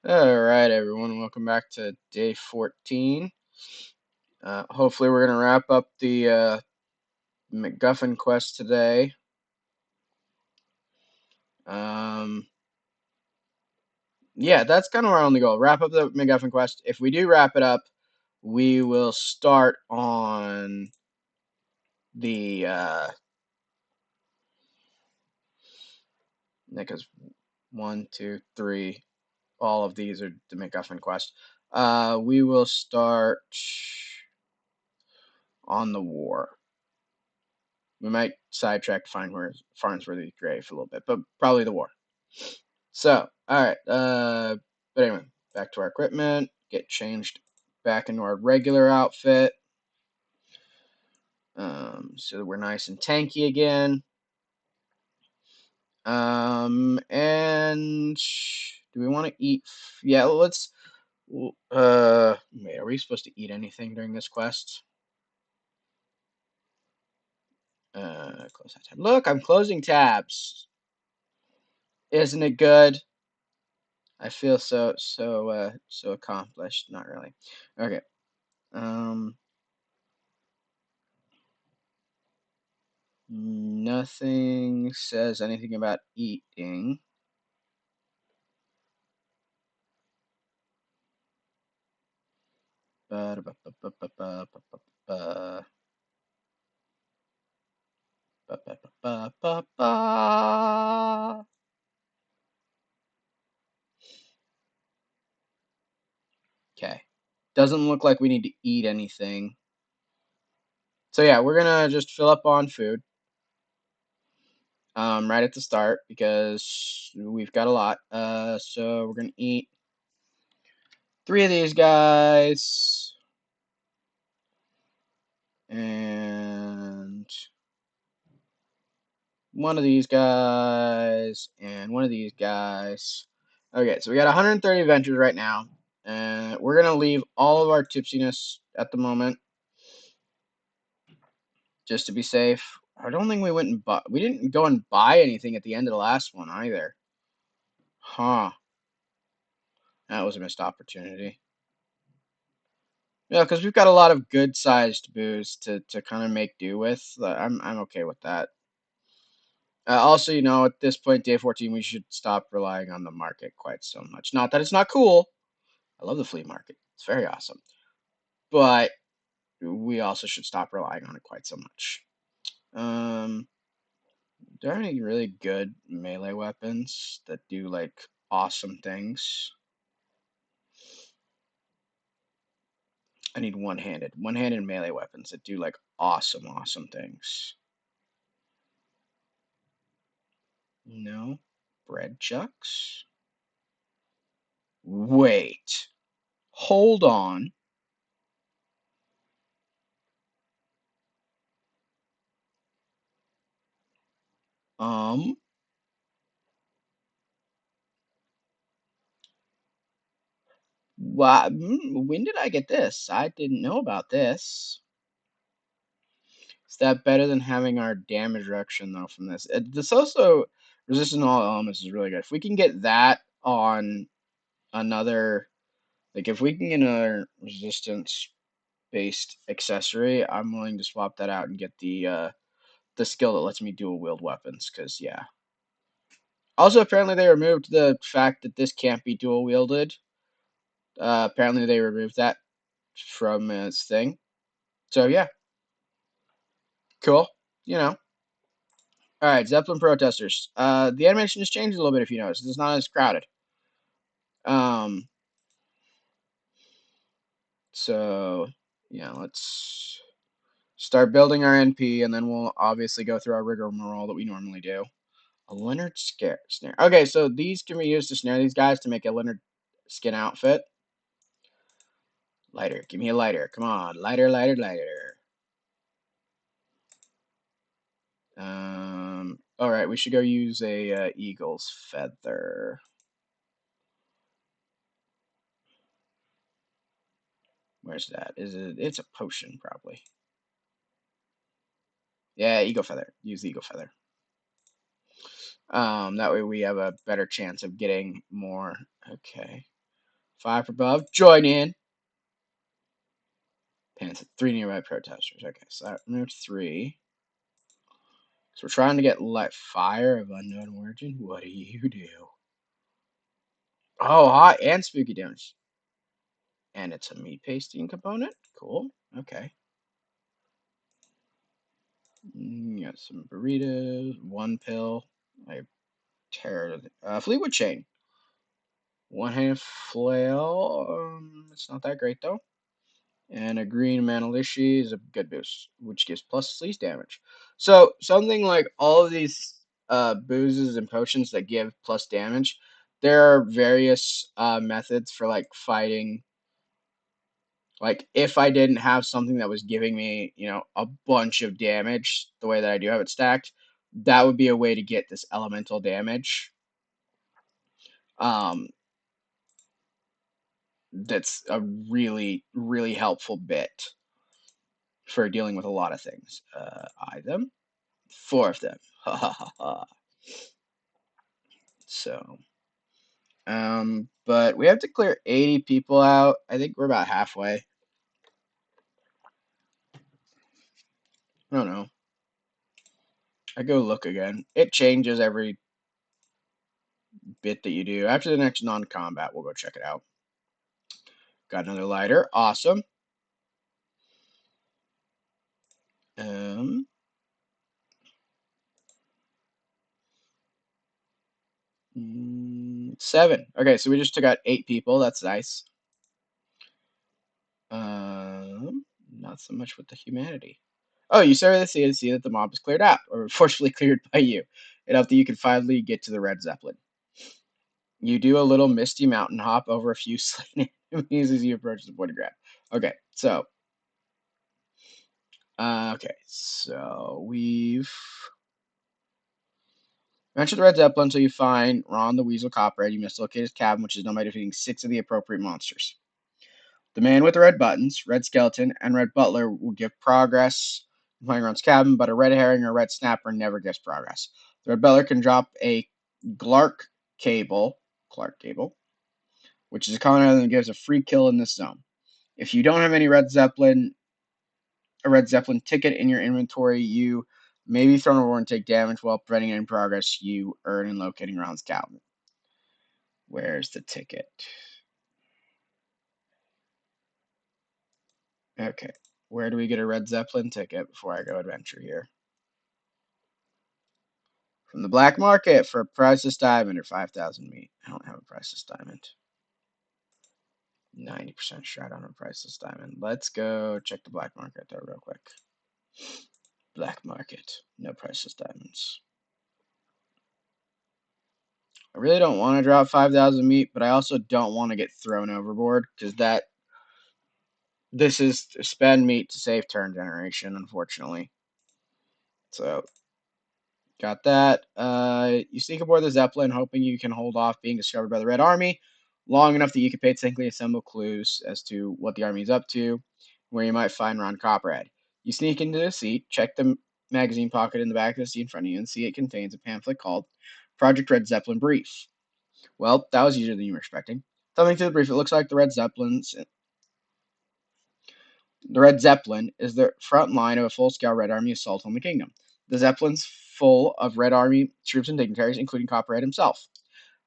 Alright, everyone, welcome back to day 14. Hopefully we're going to wrap up the MacGuffin quest today. Yeah, that's kind of our only goal. Wrap up the MacGuffin quest. If we do wrap it up, we will start on the, because 1, 2, 3, all of these are the MacGuffin quest. We will start on the war. We might sidetrack Farnsworthy Grave for a little bit, but probably the war. So, alright, but anyway, back to our equipment, get changed back into our regular outfit, so that we're nice and tanky again. And do we want to eat? Yeah, let's. Wait, are we supposed to eat anything during this quest? Close that tab. Look, I'm closing tabs. Isn't it good? I feel so accomplished. Not really. Okay. Nothing says anything about eating. Okay. Doesn't look like we need to eat anything. So yeah, we're gonna just fill up on food. Right at the start because we've got a lot. So we're gonna eat 3 of these guys and 1 of these guys and 1 of these guys. Okay, so we got 130 adventures right now, and we're gonna leave all of our tipsiness at the moment, just to be safe. I don't think we didn't go and buy anything at the end of the last one either. Huh. That was a missed opportunity. Yeah, because we've got a lot of good-sized booze to kind of make do with. I'm okay with that. Also, at this point, day 14, we should stop relying on the market quite so much. Not that it's not cool. I love the flea market. It's very awesome. But we also should stop relying on it quite so much. There are any really good melee weapons that do, like, awesome things? I need one-handed. One-handed melee weapons that do, like, awesome, awesome things. No? Bread chucks? Wait. Hold on. Um, when did I get this? I didn't know about this. Is that better than having our damage reduction, though, from this? This also, resistant to all elements is really good. If we can get that on another, like, if we can get another resistance-based accessory, I'm willing to swap that out and get the skill that lets me dual wield weapons, because, yeah. Also, apparently they removed the fact that this can't be dual wielded. Apparently they removed that from its thing. So, yeah. Cool. Alright, Zeppelin protesters. The animation has changed a little bit if you notice. It's not as crowded. So, yeah, let's start building our NP, and then we'll obviously go through our rigmarole that we normally do. A Leonard snare. Okay, so these can be used to snare these guys to make a Leonard skin outfit. Lighter. Give me a lighter. Come on. Lighter, lighter, lighter. Alright, we should go use a eagle's feather. Where's that? It's a potion, probably. Yeah, eagle feather. Use the eagle feather. That way we have a better chance of getting more. Okay. 5 for above. Join in. Pants 3 nearby protesters. Okay, so that removed 3. So we're trying to get light fire of unknown origin. What do you do? Oh, hot and spooky damage. And it's a meat pasting component. Cool. Okay. Got some burritos. 1 pill. I tear. Fleetwood chain. 1-handed flail. It's not that great though. And a green Manalishi is a good boost, which gives plus sleaze damage. So something like all of these boozes and potions that give plus damage, there are various methods for like fighting. Like if I didn't have something that was giving me, a bunch of damage, the way that I do have it stacked, that would be a way to get this elemental damage. Um, that's a really, really helpful bit for dealing with a lot of things. Them, 4 of them. Ha ha ha ha. So, but we have to clear 80 people out. I think we're about halfway. I don't know. I go look again. It changes every bit that you do. After the next non-combat, we'll go check it out. Got another lighter. Awesome. 7. Okay, so we just took out 8 people. That's nice. Not so much with the humanity. Oh, you started to see that the mob is cleared out, or forcefully cleared by you. It helped that you can finally get to the red Zeppelin. You do a little misty mountain hop over a few slain enemies as you approach the point of grab. Okay, so we've ventured the red Zeppelin until you find Ron the Weasel Copperhead. You must locate his cabin, which is done by defeating 6 of the appropriate monsters. The man with the red buttons, red skeleton, and red butler will give progress in playing Ron's cabin, but a red herring or red snapper never gives progress. The red butler can drop a Clark cable, which is a common item that gives a free kill in this zone. If you don't have any a red Zeppelin ticket in your inventory, you may be thrown over and take damage while preventing any progress you earn in locating Ron's cabin. Where's the ticket? Okay, where do we get a red Zeppelin ticket before I go adventure here? From the black market for a priceless diamond or 5,000 meat. I don't have a priceless diamond. 90% shot on a priceless diamond. Let's go check the black market there real quick. Black market. No priceless diamonds. I really don't want to drop 5,000 meat, but I also don't want to get thrown overboard because this is to spend meat to save turn generation, unfortunately. So, got that. You sneak aboard the Zeppelin, hoping you can hold off being discovered by the Red Army long enough that you can painstakingly assemble clues as to what the army is up to, where you might find Ron Copperhead. You sneak into the seat, check the magazine pocket in the back of the seat in front of you, and see it contains a pamphlet called Project Red Zeppelin Brief. Well, that was easier than you were expecting. Thumbing through the brief, it looks like the Red Zeppelin is the front line of a full-scale Red Army assault on the kingdom. The Zeppelin's full of Red Army troops and dignitaries, including Copperhead himself.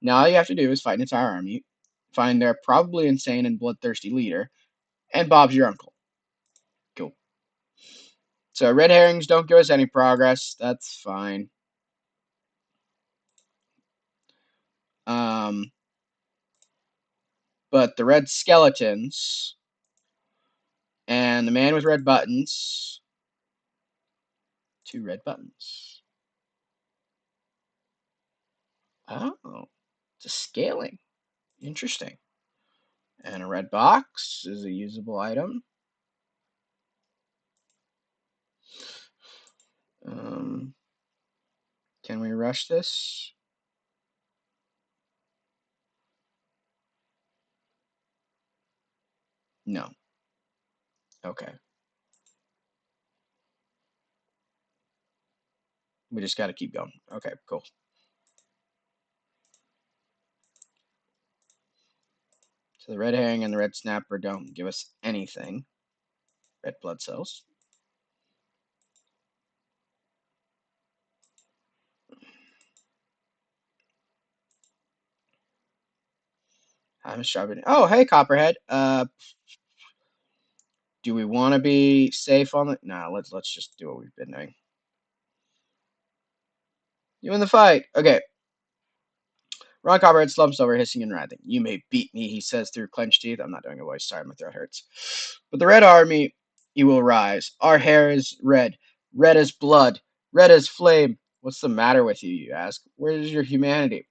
Now all you have to do is fight an entire army, find their probably insane and bloodthirsty leader, and Bob's your uncle. Cool. So red herrings don't give us any progress. That's fine. But the red skeletons and the man with red buttons, 2 red buttons. Oh, it's a scaling. Interesting. And a red box is a usable item. Can we rush this? No. Okay. We just got to keep going. Okay, cool. So the red herring and the red snapper don't give us anything. Red blood cells. I'm sharpening. Oh, hey, copperhead. Do we want to be safe on it? No, let's just do what we've been doing. You in the fight. Okay. Ron Copperhead slumps over, hissing and writhing. You may beat me, he says through clenched teeth. I'm not doing a voice. Sorry, my throat hurts. But the Red Army, you will rise. Our hair is red. Red as blood. Red as flame. What's the matter with you, you ask? Where is your humanity?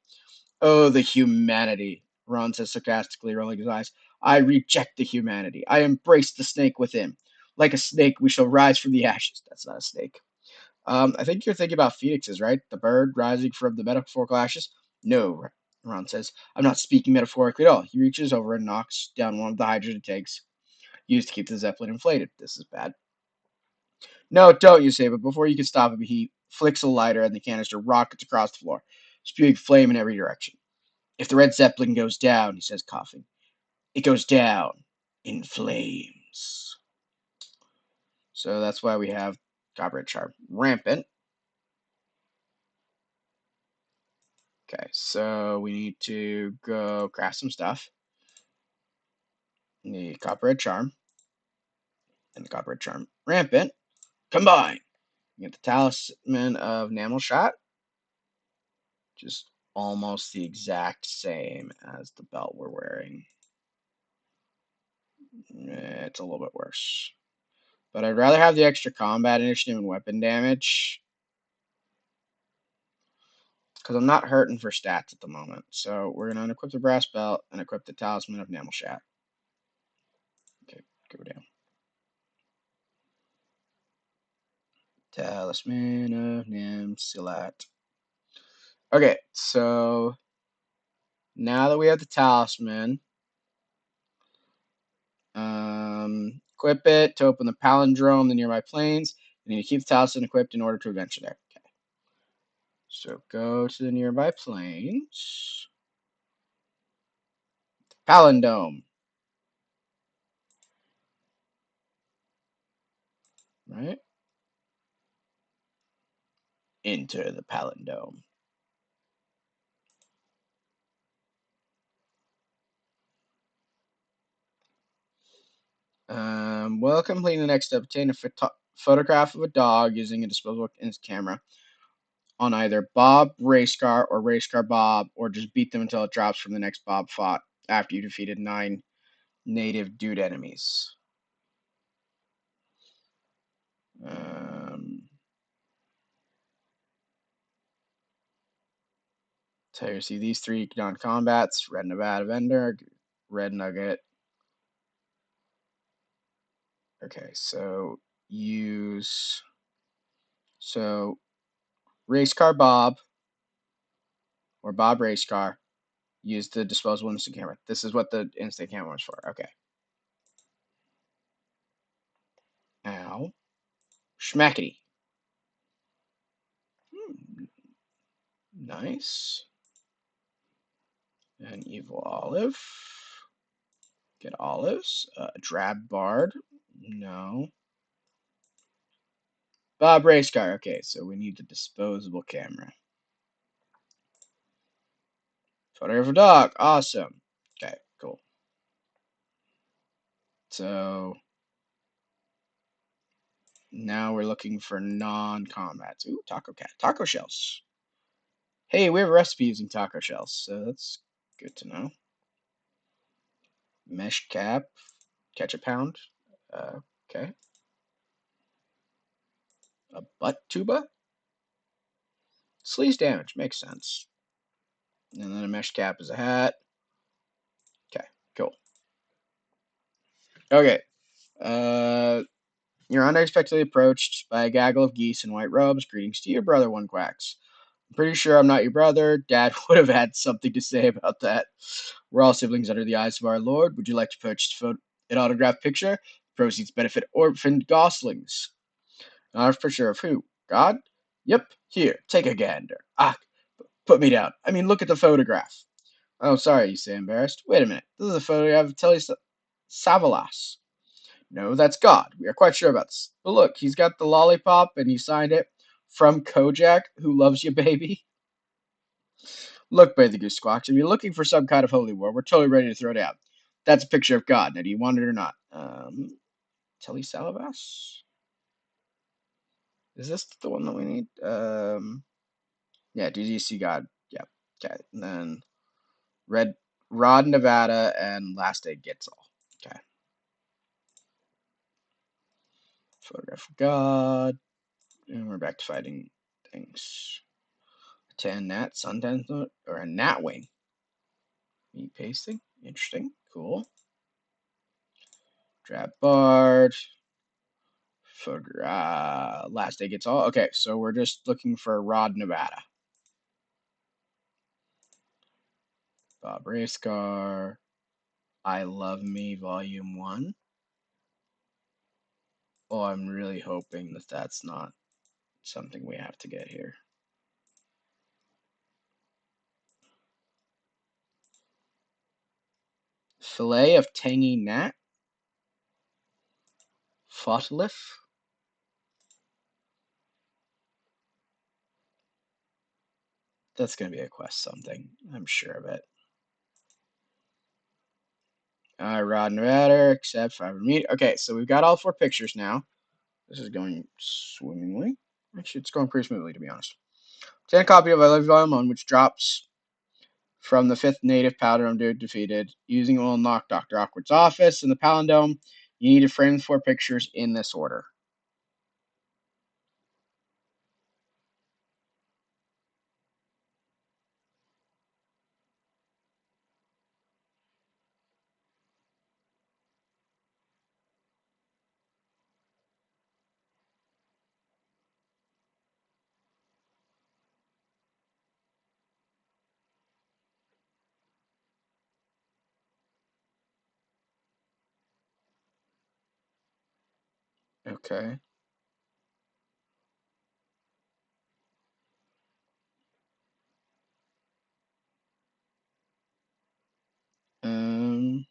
Oh, the humanity, Ron says sarcastically, rolling his eyes. I reject the humanity. I embrace the snake within. Like a snake, we shall rise from the ashes. That's not a snake. I think you're thinking about phoenixes, right? The bird rising from the metaphorical ashes? No, Ron says. I'm not speaking metaphorically at all. He reaches over and knocks down one of the hydrogen tanks used to keep the Zeppelin inflated. This is bad. No, don't, you say, but before you can stop him, he flicks a lighter and the canister rockets across the floor, spewing flame in every direction. If the red Zeppelin goes down, he says, coughing, it goes down in flames. So that's why we have Copperhead Sharp rampant. Okay, so we need to go craft some stuff. The Copperhead Charm and the Copperhead Charm Rampant combine. You get the Talisman of Namsilat, which is almost the exact same as the belt we're wearing. It's a little bit worse. But I'd rather have the extra combat initiative and weapon damage, because I'm not hurting for stats at the moment. So we're going to unequip the brass belt and equip the Talisman of Namsilat. Okay, go down. Talisman of Namsilat. Okay, so now that we have the Talisman, equip it to open the palindrome, the nearby plains. You need to keep the Talisman equipped in order to adventure there. Okay. So go to the nearby plains. Palindome. Right? Enter the palindome. While completing the next step, obtain a photograph of a dog using a disposable camera on either Bob Racecar or Racecar Bob, or just beat them until it drops from the next Bob fought after you defeated 9 native dude enemies. So you see these 3 non-combats: Red Nevada Vendor, Red Nugget. Okay, so use Racecar Bob or Bob Racecar. Use the disposable instant camera. This is what the instant camera is for. Okay. Ow. Schmackety. Nice. An evil olive. Get olives. Drab bard. No. Bob Racecar. Okay, so we need the disposable camera. Photograph of a dog. Awesome. Okay, cool. So now we're looking for non-combats. Ooh, taco cat. Taco shells. Hey, we have a recipe using taco shells, so that's good to know. Mesh cap. Ketchup pound. Okay. A butt tuba? Sleaze damage. Makes sense. And then a mesh cap is a hat. Okay, cool. Okay. You're unexpectedly approached by a gaggle of geese in white robes. Greetings to you, brother, one quacks. I'm pretty sure I'm not your brother. Dad would have had something to say about that. We're all siblings under the eyes of our Lord. Would you like to purchase an autographed picture? Proceeds benefit orphaned goslings. Not for sure of who. God? Yep, here, take a gander. Ah, put me down. I mean, look at the photograph. Oh, sorry, you say, embarrassed. Wait a minute. This is a photograph of Telly Savalas. No, that's God. We are quite sure about this. But look, he's got the lollipop and he signed it from Kojak, who loves you, baby. Look, Bay the Goose squawks. If you're looking for some kind of holy war, we're totally ready to throw down. That's a picture of God. Now, do you want it or not? Telly Salavas? Is this the one that we need? Yeah, did you see God? Yeah. Okay. And then Red Rod Nevada and Last Day Gets All. Okay. Photograph of God. And we're back to fighting things. 10 Nat, Sundance, or a Nat Wing. Meat pasting. Interesting. Cool. Drab Bard. Last Day Gets All. Okay, so we're just looking for Rod Nevada. Bob Racecar. I Love Me, Volume 1. Oh, I'm really hoping that that's not something we have to get here. Fillet of Tangy Nat. Fotlif. That's going to be a quest something. I'm sure of it. Rod Nevada, except 5 meat. Okay, so we've got all 4 pictures now. This is going swimmingly. Actually, it's going pretty smoothly, to be honest. 10 copy of I Love You Volume 1, which drops from the 5th native palindrome dude defeated. Using it will unlock Dr. Awkward's office in the palindome. You need to frame the 4 pictures in this order. Okay. Um,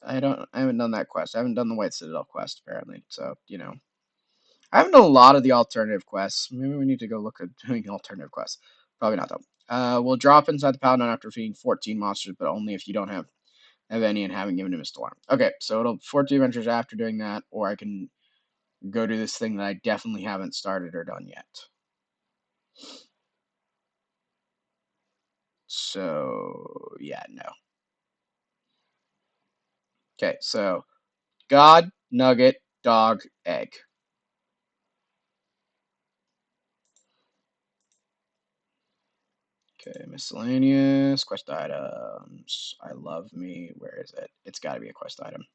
I haven't done that quest. I haven't done the White Citadel quest, apparently. So, I haven't done a lot of the alternative quests. Maybe we need to go look at doing alternative quests. Probably not, though. We'll drop inside the Palindome after defeating 14 monsters, but only if you don't have any and haven't given him a storm. Okay, so it'll 14 adventures after doing that, or I can go do this thing that I definitely haven't started or done yet. So, yeah, no. Okay, so God, Nugget, Dog, Egg. Okay, miscellaneous, quest items. I Love Me. Where is it? It's got to be a quest item.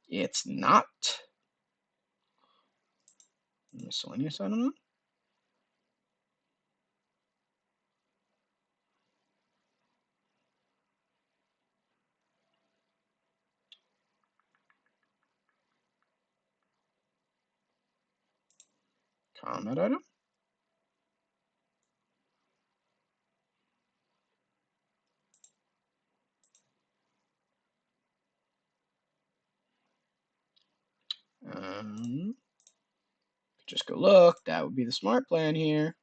It's not. Miscellaneous item? Combat item? Just go look. That would be the smart plan here.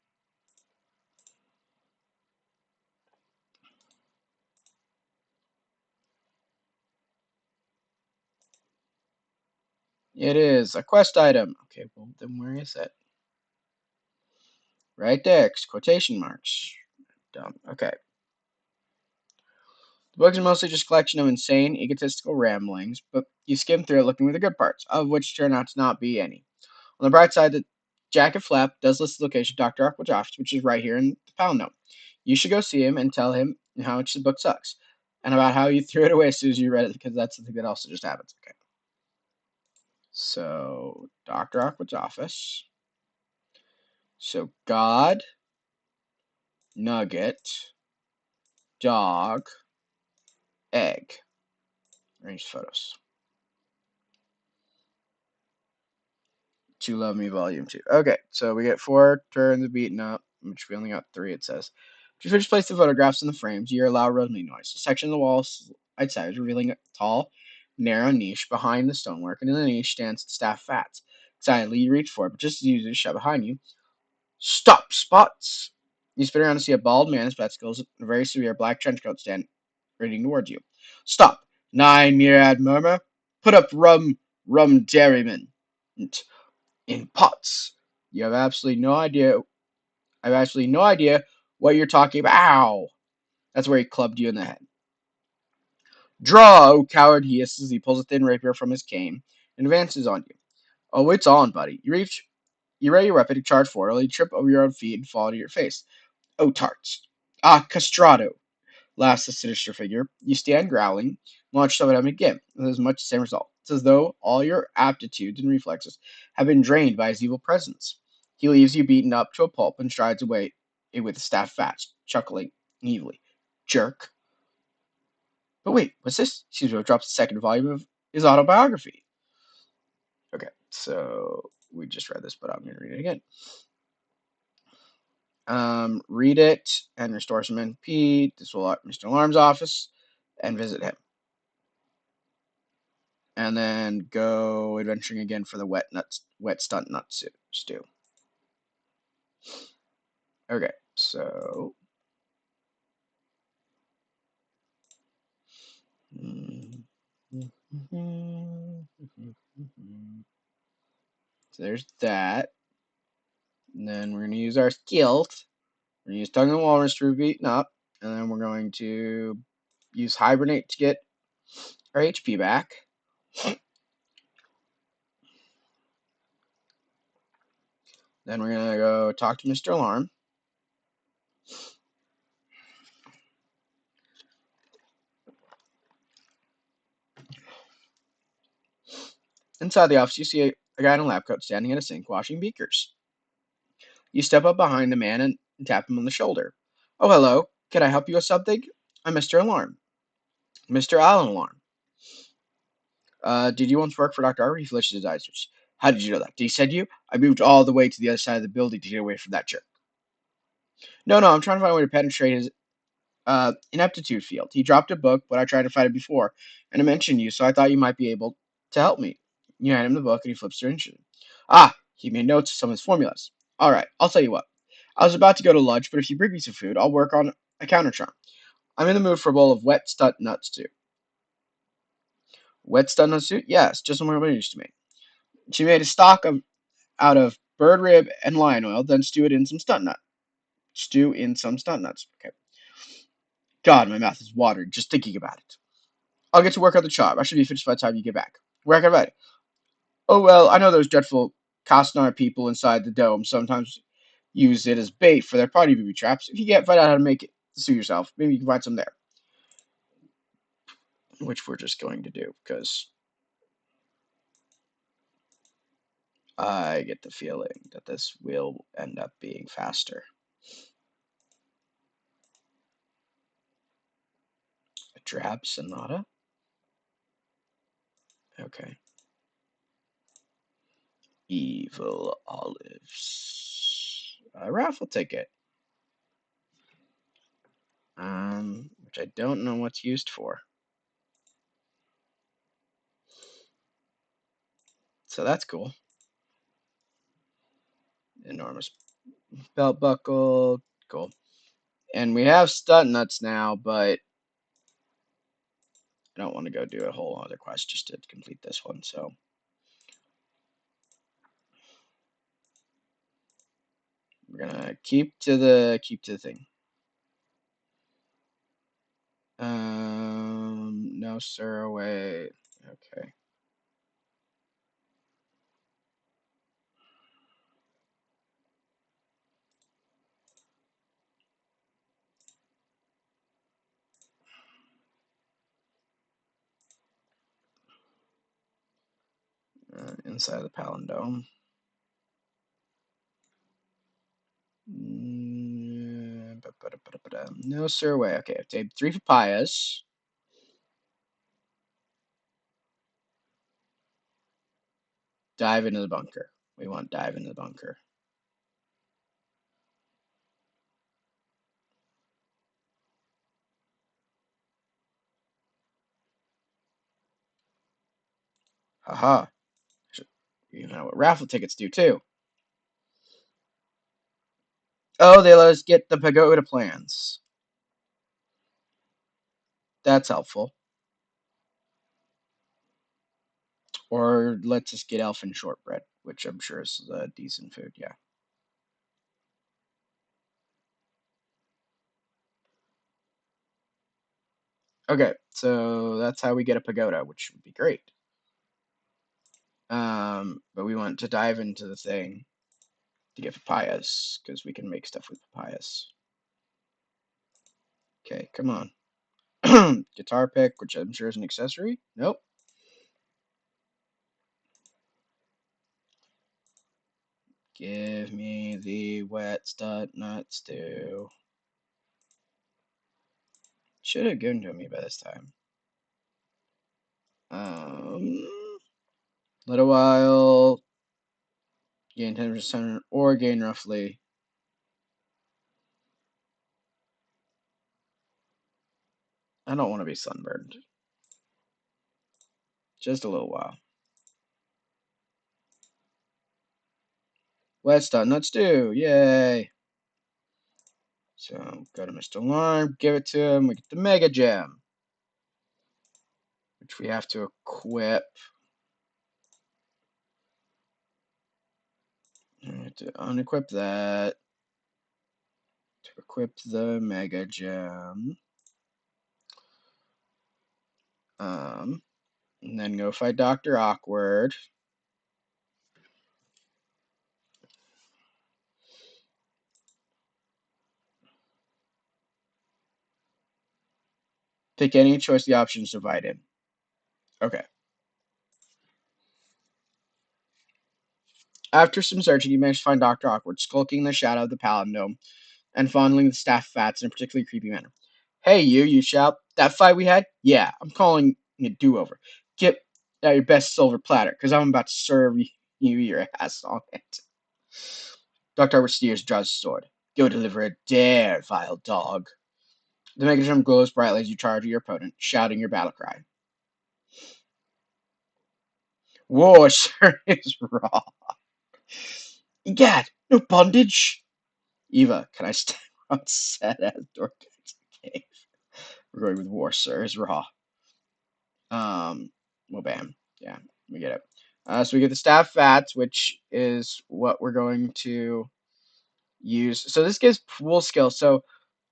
It is a quest item. Okay, well, then where is it? Right there, quotation marks. Dumb. Okay. The book is mostly just a collection of insane, egotistical ramblings, but you skim through it looking for the good parts, of which turn out to not be any. On the bright side, the Jacket Flap does list the location of Dr. Aqua's office, which is right here in the Palindome. You should go see him and tell him how much the book sucks, and about how you threw it away as soon as you read it, because that's the thing that also just happens. Okay. So, Dr. Aqua's office. So, God, Nugget, Dog, Egg. Arrange photos. To Love Me Volume 2. Okay, so we get 4 turns of beaten up, which we only got 3, it says. To finish place the photographs in the frames, you hear a loud rumbling noise. A section of the wall outside is revealing a tall, narrow niche behind the stonework, and in the niche stands the staff Fats. Excitedly, you reach for it, but just as you do, shove behind you. Stop, Spots! You spin around to see a bald man in spectacles and a very severe black trench coat stand reading towards you. Stop! Nine myriad murmur. Put up rum dairyman. In pots. You have absolutely no idea. I have absolutely no idea what you're talking about. Ow! That's where he clubbed you in the head. Draw, oh coward, he hisses as he pulls a thin rapier from his cane and advances on you. Oh, it's on, buddy. You ready your weapon to charge forward, only trip over your own feet and fall to your face. Oh, tarts. Ah, castrato, laughs the sinister figure. You stand growling, launch some at him again, with as much the same result. It's as though all your aptitudes and reflexes have been drained by his evil presence. He leaves you beaten up to a pulp and strides away with the staff fast, chuckling evilly. Jerk. But wait, what's this? Seems to have dropped the second volume of his autobiography. Okay, so we just read this, but I'm going to read it again. Read it and restore some NP. This will lock Mr. Alarm's office and visit him. And then go adventuring again for the wet stunt nut stew. Okay, so so there's that. And then we're gonna use our skills. We're gonna use Tongue and Walrus to be beaten up, and then we're going to use Hibernate to get our HP back. Then we're gonna go talk to Mr. Alarm. Inside the office, you see a guy in a lab coat standing at a sink washing beakers. You step up behind the man and tap him on the shoulder. Oh, hello. Can I help you with something? I'm Mr. Alarm. Mr. Allen Alarm. Did you once work for Dr. Arbor? He flushed his eyes. How did you know that? Did he send you? I moved all the way to the other side of the building to get away from that jerk. No, I'm trying to find a way to penetrate his ineptitude field. He dropped a book, but I tried to find it before, and it mentioned you, so I thought you might be able to help me. You hand him the book, and he flips through it. Ah, he made notes of some of his formulas. All right, I'll tell you what. I was about to go to lunch, but if you bring me some food, I'll work on a counter charm. I'm in the mood for a bowl of wet stunt nut stew. Wet stunt nut stew? Yes, just what my mother used to make. She made a stock out of bird rib and lion oil, then stew in some stunt nuts. Okay. God, my mouth is watering just thinking about it. I'll get to work on the charm. I should be finished by the time you get back. Where can I write? Oh, well, I know those dreadful Costnar people inside the dome sometimes use it as bait for their party booby traps. If you can't find out how to make it suit yourself, maybe you can find some there. Which we're just going to do, because I get the feeling that this will end up being faster. A drab sonata? Okay. Evil olives. A raffle ticket. Which I don't know what's used for. So that's cool. Enormous belt buckle. Cool. And we have stunt nuts now, but I don't want to go do a whole other quest just to complete this one, so we're gonna keep to the thing. No sir, away. Okay. Inside the palindome. No sir, away. Okay, I've taken 3 papayas. Dive into the bunker. We want to dive into the bunker. Haha. You know what raffle tickets do too. Oh, they let us get the pagoda plans. That's helpful. Or let's just get elfin shortbread, which I'm sure is a decent food, yeah. Okay, so that's how we get a pagoda, which would be great. But we want to dive into the thing to get papayas, because we can make stuff with papayas. Okay, come on. Guitar pick, which I'm sure is an accessory. Nope. Give me the wet stud nut stew. Should have given to me by this time. Little while. Gain 10% or gain roughly. I don't want to be sunburned. Just a little while. Wet stud nut stew. Yay. So go to Mr. Alarm, give it to him. We get the Mega Gem, which we have to equip. We have to unequip that to equip the Mega Gem. And then go fight Dr. Awkward. Take any choice the options divide in. Okay. After some searching, you manage to find Dr. Awkward skulking in the shadow of the Palindome and fondling the staff fats in a particularly creepy manner. Hey, you shout. That fight we had? Yeah, I'm calling it do-over. Get out your best silver platter, because I'm about to serve you your ass on it. Dr. Awkward steers, draws his sword. Go deliver a dare, vile dog. The mechanism glows brightly as you charge your opponent, shouting your battle cry. War sure is raw. Egad, no bondage. Eva, can I stand on set as door to the cave? We're going with war, sir, is raw. Well, bam. Yeah, we get it. So we get the staff fats, which is what we're going to use. So this gives pool skill. So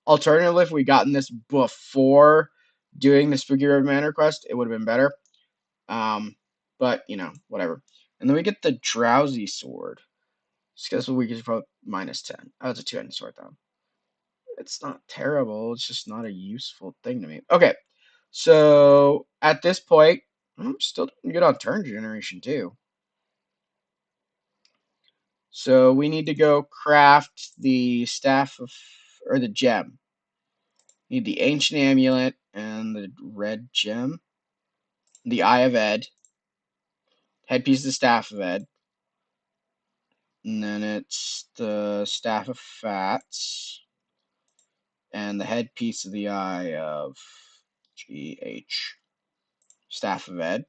alternatively, if we gotten this before doing the Spooky River Manor quest, it would have been better. But you know, whatever. And then we get the Drowsy Sword. Skillful weakness for -10. Oh, it's a two-handed sword though. It's not terrible. It's just not a useful thing to me. Okay, so at this point, I'm still doing good on turn generation too. So we need to go craft the staff of, or the gem. Need the ancient amulet and the red gem. The Eye of Ed. Headpiece of the Staff of Ed. And then it's the Staff of Fats. And the headpiece of the Eye of GH. Staff of Ed.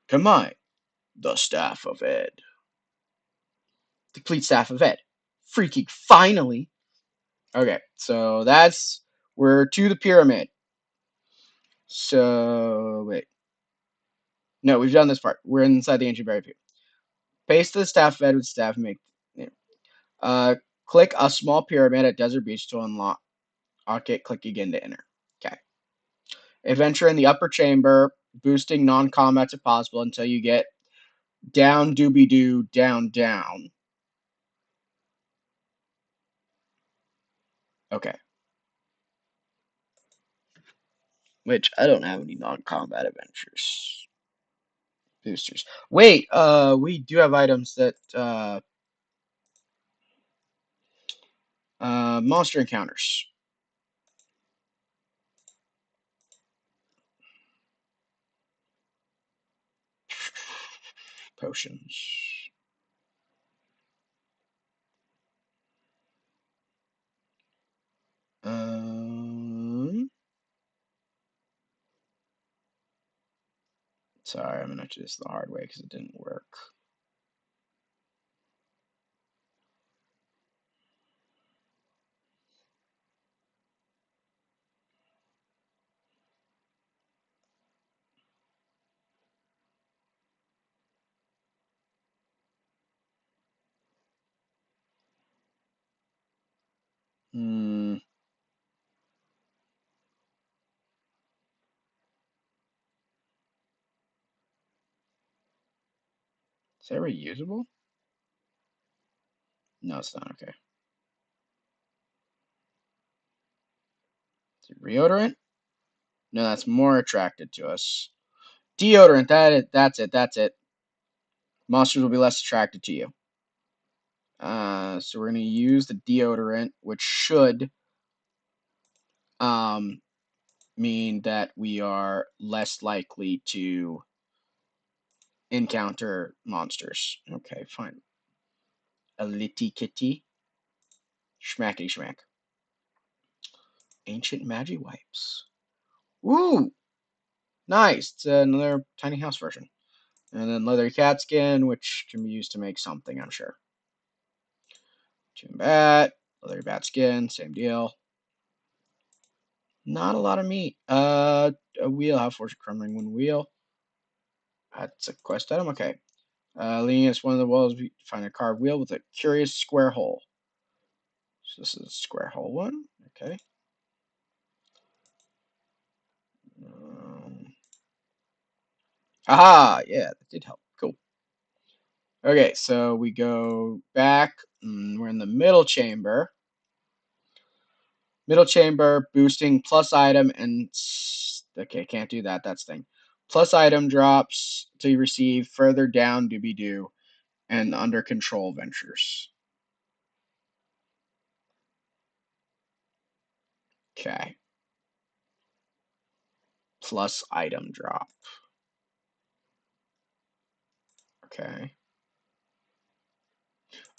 Come on. The Staff of Ed. The complete Staff of Ed. Freaking finally. Okay, so we're to the pyramid. So, wait. No, we've done this part. We're inside the ancient buried pyramid. Paste the staff fed with staff make. Click a small pyramid at Desert Beach to unlock it. Click again to enter. Okay. Adventure in the upper chamber, boosting non-combats if possible until you get down doobie doo down down. Okay. Which I don't have any non-combat adventures. Boosters. Wait, we do have items that monster encounters. Potions. Sorry, I'm gonna do this the hard way because it didn't work. Hmm. Is that reusable? No, it's not. Okay. Is it reodorant? No, that's more attracted to us. Deodorant. That's it. That's it. Monsters will be less attracted to you. So we're gonna use the deodorant, which should mean that we are less likely to encounter monsters. Okay, fine. A litty kitty. Schmackety schmack. Ancient Magi wipes. Woo! Nice. It's another tiny house version. And then leather cat skin, which can be used to make something, I'm sure. Tomb bat, leather bat skin, same deal. Not a lot of meat. A wheel, how force a crumbling one wheel. That's a quest item. Okay. Leaning against one of the walls, we find a carved wheel with a curious square hole. So this is a square hole one. Okay. Aha! Yeah, that did help. Cool. Okay, so we go back. We're in the middle chamber. Middle chamber, boosting plus item and okay, can't do that. That's thing. Plus item drops till you receive further down doobie doo and under control ventures. Okay. Plus item drop. Okay.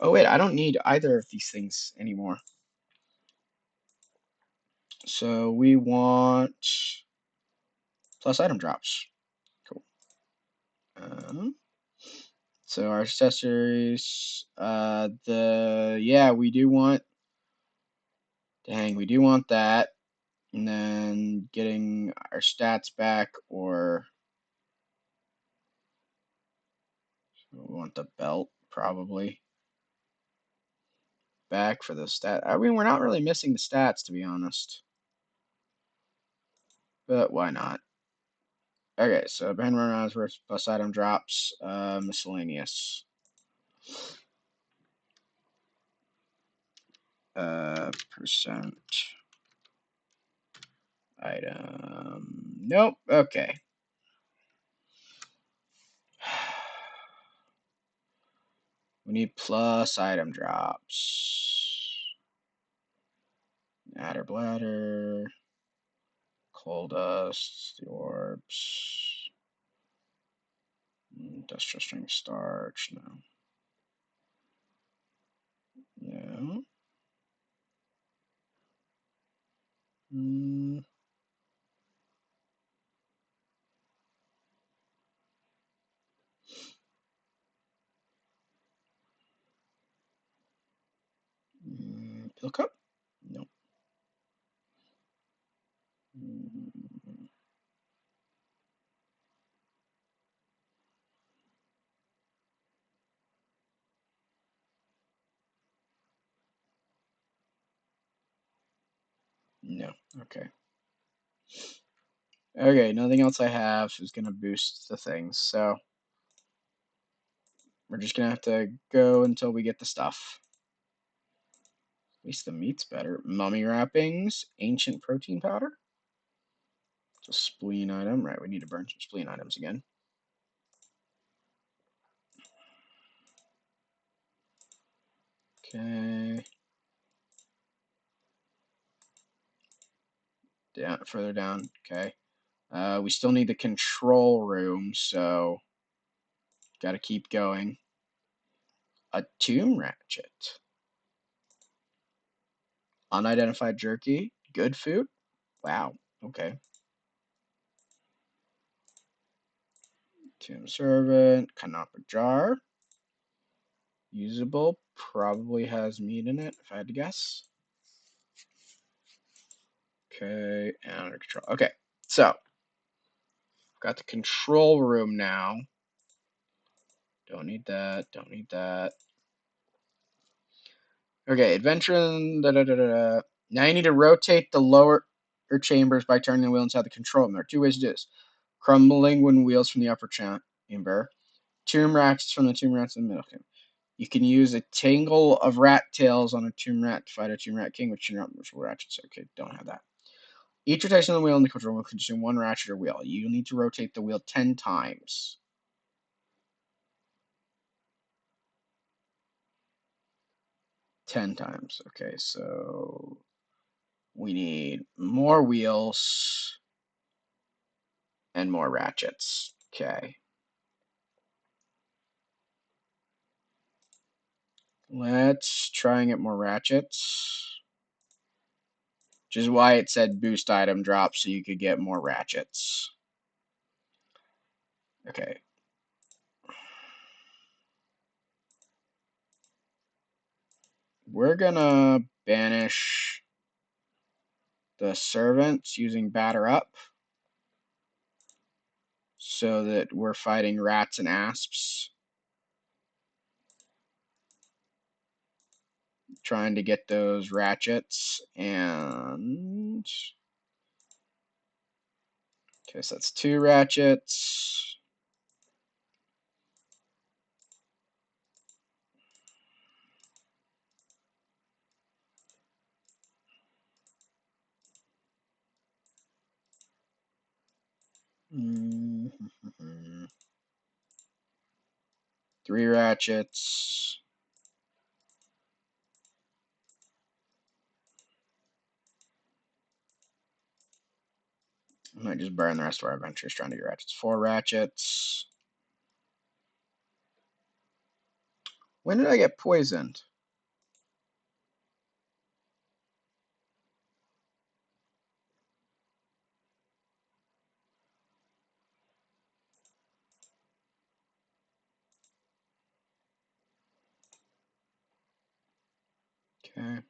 Oh wait, I don't need either of these things anymore. So we want plus item drops. Cool. So our accessories, yeah, we do want. Dang, we do want that. And then getting our stats back, or we want the belt probably back for the stat. I mean, we're not really missing the stats, to be honest, but why not? Okay, so Ben Run's worth plus item drops, miscellaneous. Percent item. Nope. Okay. We need plus item drops. Adder bladder. Coal dust. The orbs. Industrial strength starch. No. Yeah. Pill cup? No. No. Okay. Okay, nothing else I have is going to boost the things, so we're just going to have to go until we get the stuff. At least the meat's better. Mummy wrappings, ancient protein powder. It's a spleen item. Right, we need to burn some spleen items again. Okay. Down, further down. Okay. We still need the control room, so got to keep going. A tomb ratchet. Unidentified jerky. good food? Wow. Okay. Tomb servant, canapa jar. Usable, probably has meat in it, if I had to guess. Okay, and under control. Okay, so got the control room now. Don't need that, don't need that. Okay, adventure. Da, da, da, da. Now you need to rotate the lower chambers by turning the wheel inside the control room. There are two ways to do this. Crumbling wooden wheels from the upper chamber. Tomb rats from the tomb rats in the middle. You can use a tangle of rat tails on a tomb rat to fight a tomb rat king with tomb ratchets. Okay, don't have that. Each rotation of the wheel in the control room will consume one ratchet or wheel. You need to rotate the wheel 10 times. 10 times. Okay, so we need more wheels and more ratchets. Okay. Let's try and get more ratchets. Which is why it said boost item drop, so you could get more ratchets. Okay. We're gonna banish the servants using batter up so that we're fighting rats and asps. Trying to get those ratchets, and okay, so that's 2 ratchets. Mm-hmm. 3 ratchets. I might just burn the rest of our adventures trying to get ratchets. 4 ratchets. When did I get poisoned? Okay.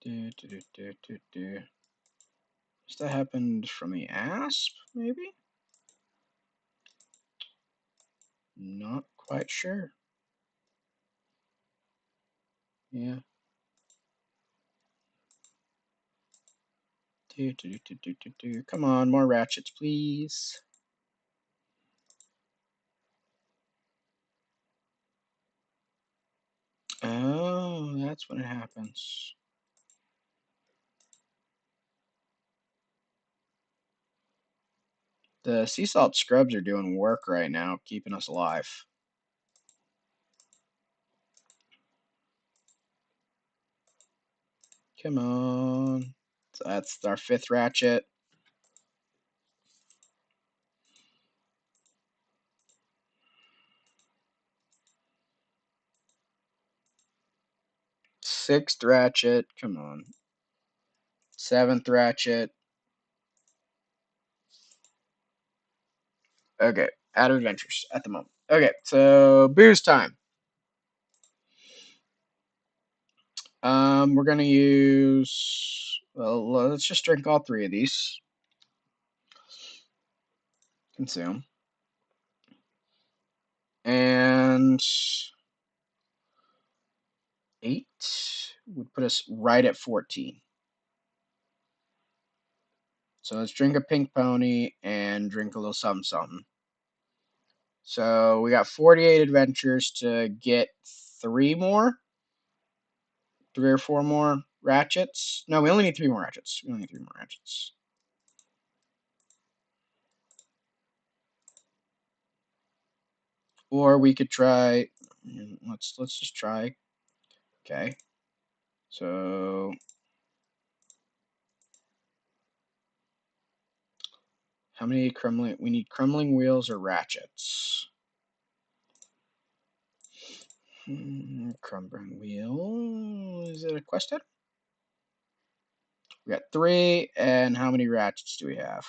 Does that happened from the asp, maybe? Not quite sure. Yeah. Come on, more ratchets, please. Oh, that's when it happens. The sea salt scrubs are doing work right now, keeping us alive. Come on. So that's our 5th ratchet. Sixth ratchet. Come on. 7th ratchet. Okay, out of adventures at the moment. Okay, so booze time. We're gonna use. Well, let's just drink all 3 of these. Consume. And 8 would put us right at 14. So let's drink a pink pony and drink a little something something. So we got 48 adventures to get 3 more. 3 or 4 more ratchets. No, we only need 3 more ratchets. We only need 3 more ratchets. Or we could try. Let's just try. Okay. So How many crumbling? We need crumbling wheels or ratchets. Crumbling wheel. Is it a quest item? We got 3, and how many ratchets do we have?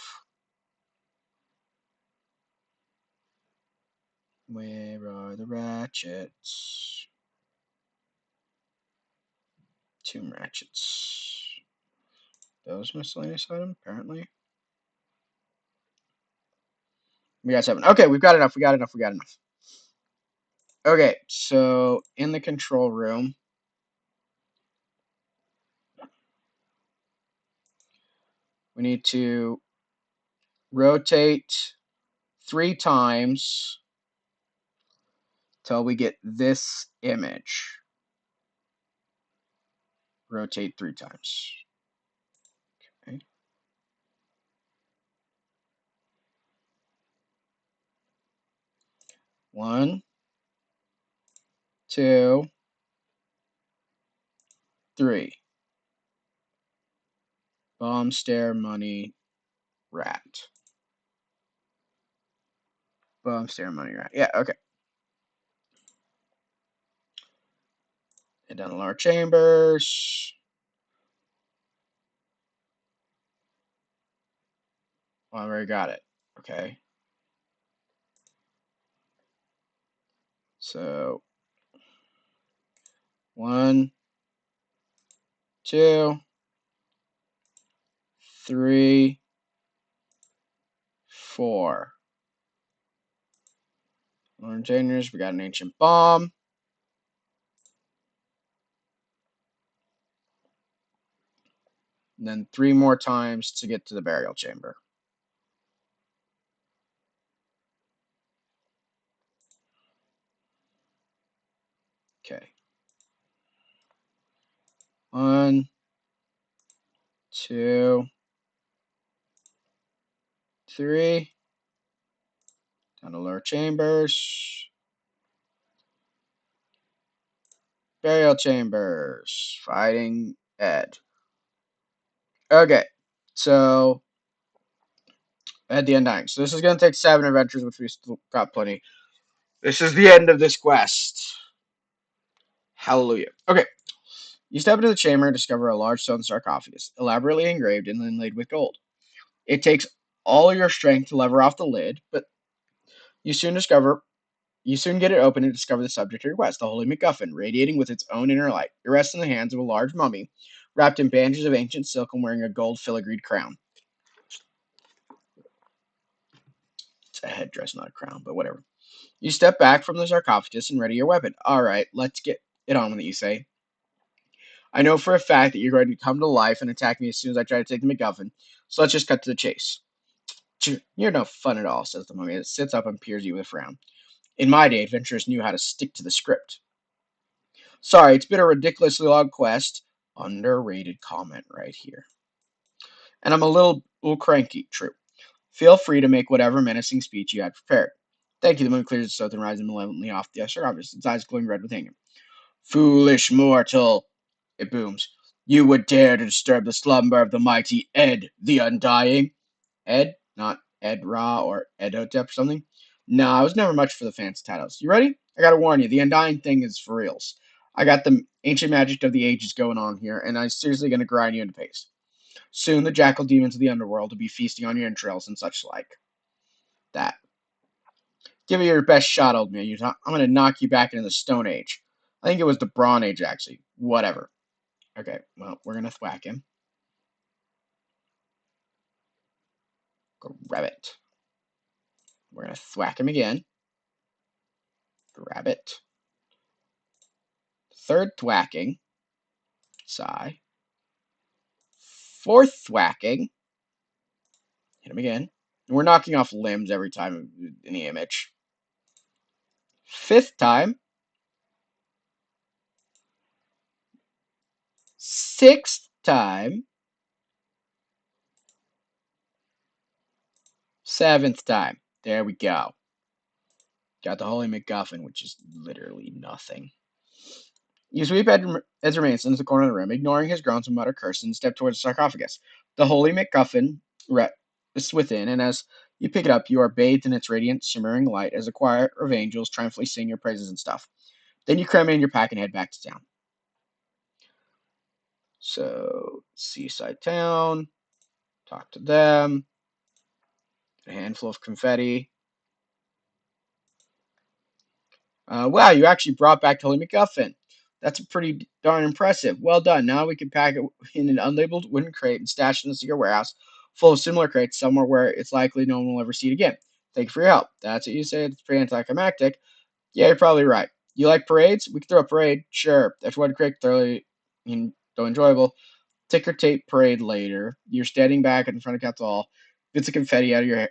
Where are the ratchets? 2 ratchets. Those miscellaneous item, apparently. We got 7. Okay, we've got enough. We got enough. Okay, so in the control room, we need to rotate 3 times till we get this image. Rotate 3 times. Okay. 1, 2, 3. Bomb, stare, money, rat. Bomb, stare, money, rat. Yeah, okay. And down lower chambers. Well, I already got it. Okay. So 1, 2, 3, 4. Orange Rangers, we got an ancient bomb. And then 3 more times to get to the burial chamber. Okay. 1, 2, 3. Down to lower chambers. Burial chambers. Fighting Ed. Okay. So, Ed the Undying. So this is going to take 7 adventures, which we still got plenty. This is the end of this quest. Hallelujah. Okay. You step into the chamber and discover a large stone sarcophagus, elaborately engraved and inlaid with gold. It takes all your strength to lever off the lid, but you soon get it open and discover the subject of your quest, the Holy MacGuffin, radiating with its own inner light. It rests in the hands of a large mummy, wrapped in bandages of ancient silk and wearing a gold filigreed crown. It's a headdress, not a crown, but whatever. You step back from the sarcophagus and ready your weapon. All right, let's get it on with it, you say. I know for a fact that you're going to come to life and attack me as soon as I try to take the MacGuffin, so let's just cut to the chase. You're no fun at all, says the mummy. It sits up and peers you with a frown. In my day, adventurers knew how to stick to the script. Sorry, it's been a ridiculously long quest. Underrated comment right here. And I'm a little cranky, true. Feel free to make whatever menacing speech you had prepared. Thank you, the moon clears its throat and rises malevolently off the sarcophagus, its eyes glowing red with anger. Foolish mortal, it booms. You would dare to disturb the slumber of the mighty Ed the Undying? Ed? Not Ed Ra or Ed Hotep or something? Nah, I was never much for the fancy titles. You ready? I gotta warn you, the Undying thing is for reals. I got the ancient magic of the ages going on here, and I'm seriously gonna grind you into paste. Soon the jackal demons of the underworld will be feasting on your entrails and such like. That. Give it your best shot, old man. I'm gonna knock you back into the Stone Age. I think it was the Bronze Age, actually. Whatever. Okay, well, we're gonna thwack him. Grab it. We're gonna thwack him again. Grab it. Third thwacking. Sigh. Fourth thwacking. Hit him again. And we're knocking off limbs every time in the image. Fifth time. Sixth time. Seventh time. There we go. Got the Holy MacGuffin, which is literally nothing. You sweep Ed's remains into the corner of the room, ignoring his groans and mutter curses, and step towards the sarcophagus. The Holy MacGuffin is within, and as you pick it up, you are bathed in its radiant, shimmering light as a choir of angels triumphantly sing your praises and stuff. Then you cram it in your pack and head back to town. So, seaside town, talk to them, a handful of confetti. Wow, you actually brought back Holy MacGuffin. That's pretty darn impressive. Well done. Now we can pack it in an unlabeled wooden crate and stash it in the secret warehouse full of similar crates somewhere where it's likely no one will ever see it again. Thank you for your help. That's what you say. It's pretty anticlimactic. Yeah, you're probably right. You like parades? We could throw a parade. Sure. If one crate thoroughly though enjoyable. Ticker tape parade later. You're standing back in front of Council Hall, bits of confetti out of your hair,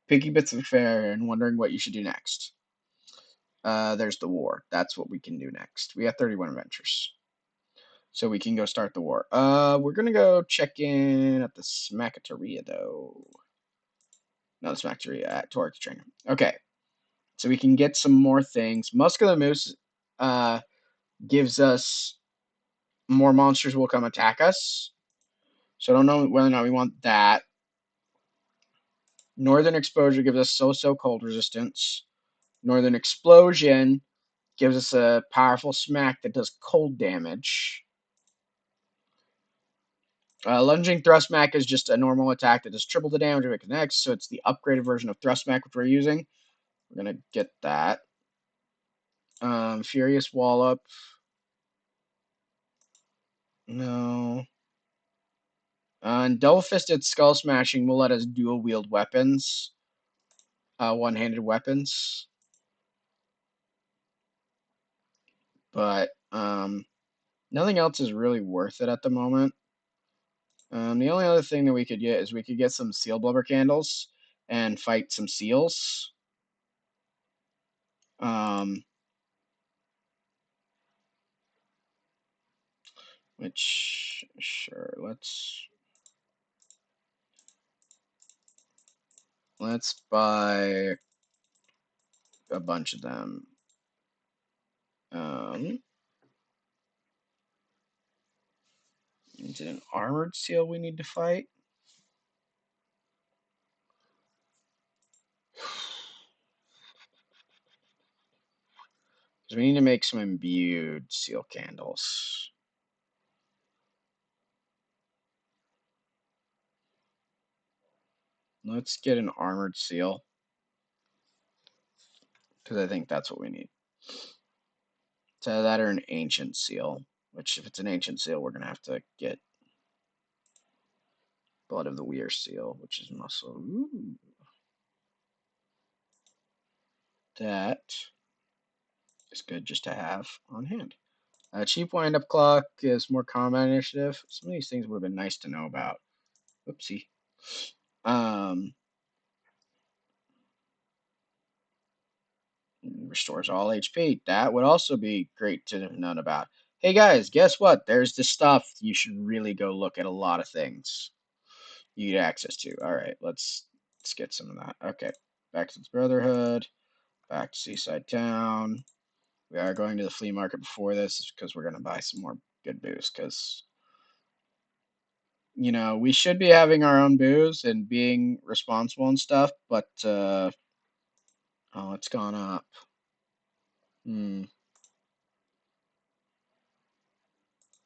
picking bits of hair and wondering what you should do next. There's the war. That's what we can do next. We have 31 adventures. So we can go start the war. We're gonna go check in at the Smackateria, though. No, the Smackateria at Torque Trainer. Okay. So we can get some more things. Muscular Moose gives us more monsters will come attack us. So I don't know whether or not we want that. Northern Exposure gives us so-so cold resistance. Northern Explosion gives us a powerful smack that does cold damage. Lunging Thrust Smack is just a normal attack that does triple the damage if it connects, so it's the upgraded version of Thrust Smack which we're using. We're going to get that. Furious Wallop. No. And Double Fisted Skull Smashing will let us dual wield weapons. One-handed weapons. But nothing else is really worth it at the moment. The only other thing that we could get is we could get some seal blubber candles and fight some seals. Which, sure, let's buy a bunch of them. Is it an armored seal we need to fight? Because we need to make some imbued seal candles. Let's get an armored seal. Because I think that's what we need. So that or an ancient seal. Which, if it's an ancient seal, we're going to have to get Blood of the Weir seal, which is muscle. Ooh. That is good just to have on hand. Cheap wind-up clock is more combat initiative. Some of these things would have been nice to know about. Oopsie. Restores all HP. That would also be great to know about. Hey guys, guess what? There's this stuff. You should really go look at a lot of things you get access to. All right, let's get some of that. Okay, back to the Brotherhood. Back to Seaside Town. We are going to the flea market before this because we're going to buy some more good booze because, you know, we should be having our own booze and being responsible and stuff, but, oh, it's gone up.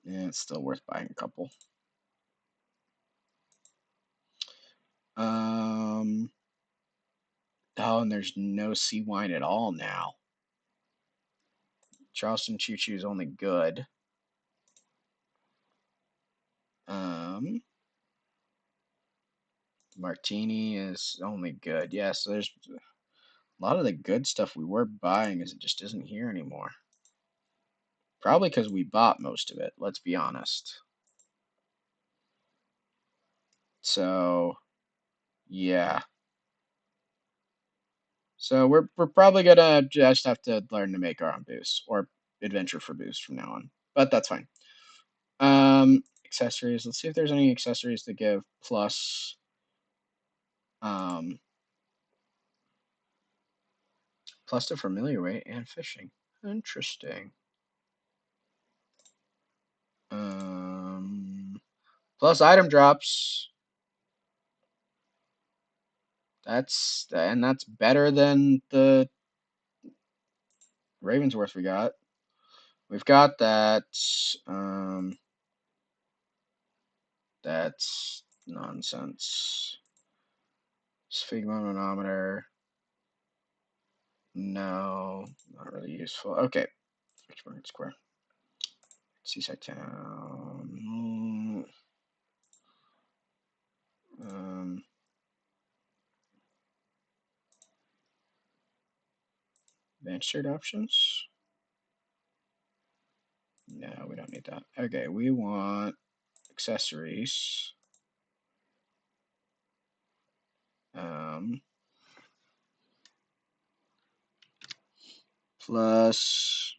Yeah, it's still worth buying a couple. Oh, and there's no sea wine at all now. Charleston Choo Choo is only good. Martini is only good. Yeah, so there's a lot of the good stuff we were buying is it just isn't here anymore. Probably because we bought most of it, let's be honest. So, yeah. So we're probably gonna just have to learn to make our own booze or adventure for booze from now on. But that's fine. Accessories. Let's see if there's any accessories that give plus plus to familiar weight and fishing. Interesting. Plus item drops. That's better than the Ravensworth we got. We've got that. That's nonsense. Sphygmomanometer. No, not really useful. Okay. Richmond Square. Seaside Town. Advanced search options. No, we don't need that. Okay, we want accessories. Plus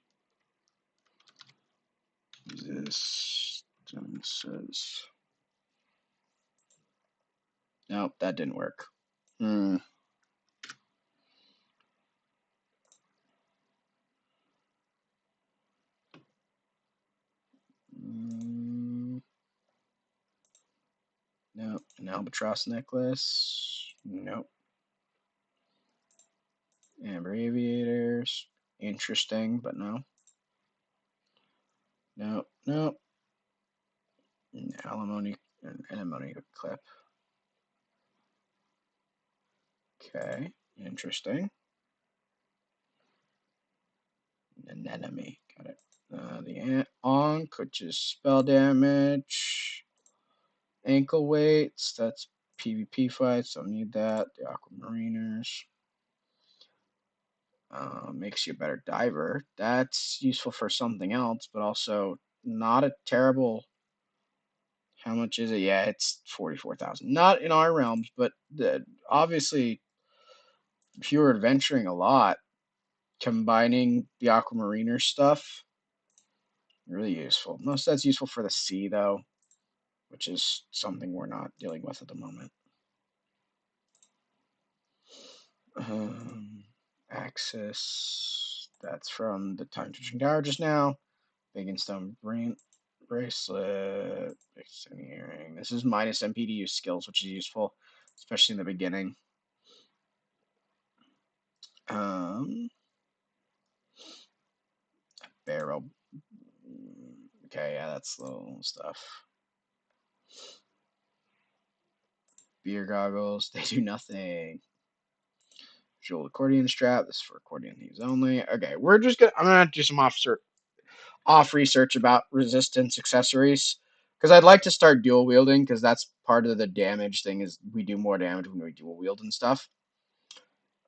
distances. Nope, that didn't work. No, an albatross necklace. Nope. Amber aviators. Interesting, but no. Nope. Nope. Alimony clip. Okay, interesting. Anemone, got it. The Ankh, which is spell damage. Ankle weights, that's PvP fights, don't need that. The Aquamariners. Makes you a better diver. That's useful for something else, but also not a terrible. How much is it? Yeah, it's 44,000. Not in our realms, but obviously, if you were adventuring a lot, combining the Aquamariner stuff, really useful. Most that's useful for the sea, though, which is something we're not dealing with at the moment. Axis. That's from the time switching tower just now. Big and stone bracelet. Earring. This is minus MP to use skills, which is useful, especially in the beginning. Barrel. Okay, yeah, that's little stuff. Beer goggles. They do nothing. Jewel accordion strap. This is for accordion thieves only. Okay, I'm gonna do some off research about resistance accessories because I'd like to start dual wielding because that's part of the damage thing is we do more damage when we dual wield and stuff.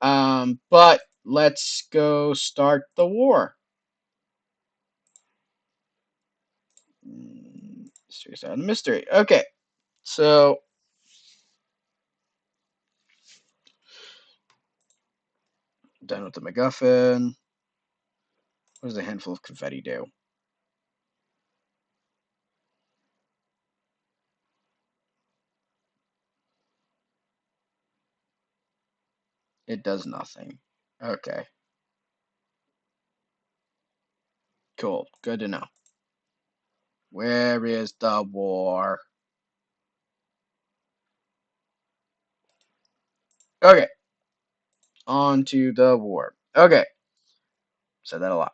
But let's go start the war. Mystery out of the mystery. Okay, so done with the MacGuffin. What does a handful of confetti do? It does nothing. Okay. Cool. Good to know. Where is the war? Okay. On to the war. Okay. Said that a lot.